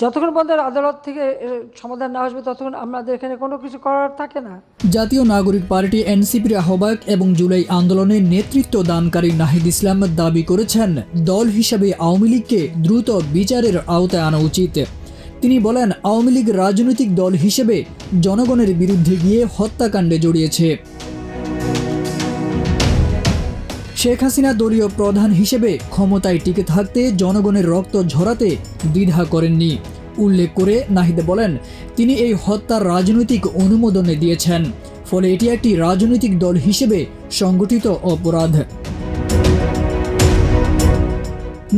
যতক্ষণ পর্যন্ত আদালত থেকে সমাধান না আসবে ততক্ষণ আমাদের এখানে কোনো কিছু করার থাকে না। জাতীয় নাগরিক পার্টি এনসিপির আহ্বায়ক এবং জুলাই আন্দোলনে নেতৃত্ব দানকারী নাহিদ ইসলাম দাবি করেছেন, দল হিসাবে আওয়ামী লীগকে দ্রুত বিচারের আওতায় আনা উচিত। তিনি বলেন, আওয়ামী লীগ রাজনৈতিক দল হিসেবে জনগণের বিরুদ্ধে গিয়ে হত্যাকাণ্ডে জড়িয়েছে। শেখ হাসিনা দলীয় প্রধান হিসেবে ক্ষমতায় টিকে থাকতে জনগণের রক্ত ঝরাতে দ্বিধা করেননি। উল্লেখ করে নাহিদ বলেন, তিনি এই হত্যার রাজনৈতিক অনুমোদনে দিয়েছেন, ফলে এটি একটি রাজনৈতিক দল হিসেবে সংগঠিত অপরাধ।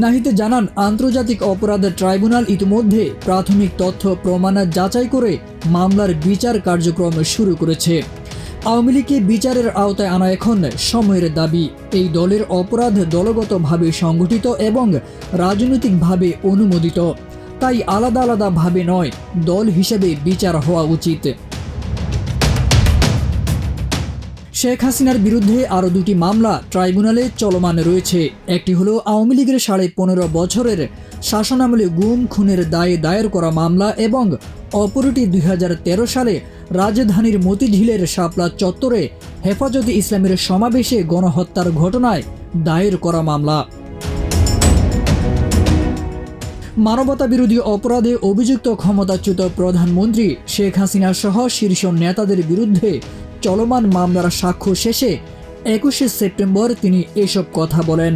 নাহিদ জানান, আন্তর্জাতিক অপরাধ ট্রাইব্যুনাল ইতিমধ্যে প্রাথমিক তথ্য প্রমাণ যাচাই করে মামলার বিচার কার্যক্রম শুরু করেছে। আওয়ামী লীগকে বিচারের আওতায় আনা এখন সময়ের দাবি। এই দলের অপরাধ দলগতভাবে সংগঠিত এবং রাজনৈতিকভাবে অনুমোদিত, তাই আলাদা আলাদাভাবে নয়, দল হিসেবে বিচার হওয়া উচিত। শেখ হাসিনার বিরুদ্ধে আরও দুটি মামলা ট্রাইব্যুনালে চলমান রয়েছে। একটি হলো আওয়ামী লীগের 15.5 বছরের শাসনামলে গুম খুনের দায়ে দায়ের করা মামলা এবং অপরটি 2013 সালে রাজধানীর মতিঝিলের শাপলা চত্বরে হেফাজতে ইসলামের সমাবেশে গণহত্যার ঘটনায় দায়ের করা মামলা। মানবতা বিরোধী অপরাধে অভিযুক্ত ক্ষমতাচ্যুত প্রধানমন্ত্রী শেখ হাসিনা সহ শীর্ষ নেতাদের বিরুদ্ধে চলমান মামলার সাক্ষ্য শেষে 21শে সেপ্টেম্বর তিনি এসব কথা বলেন।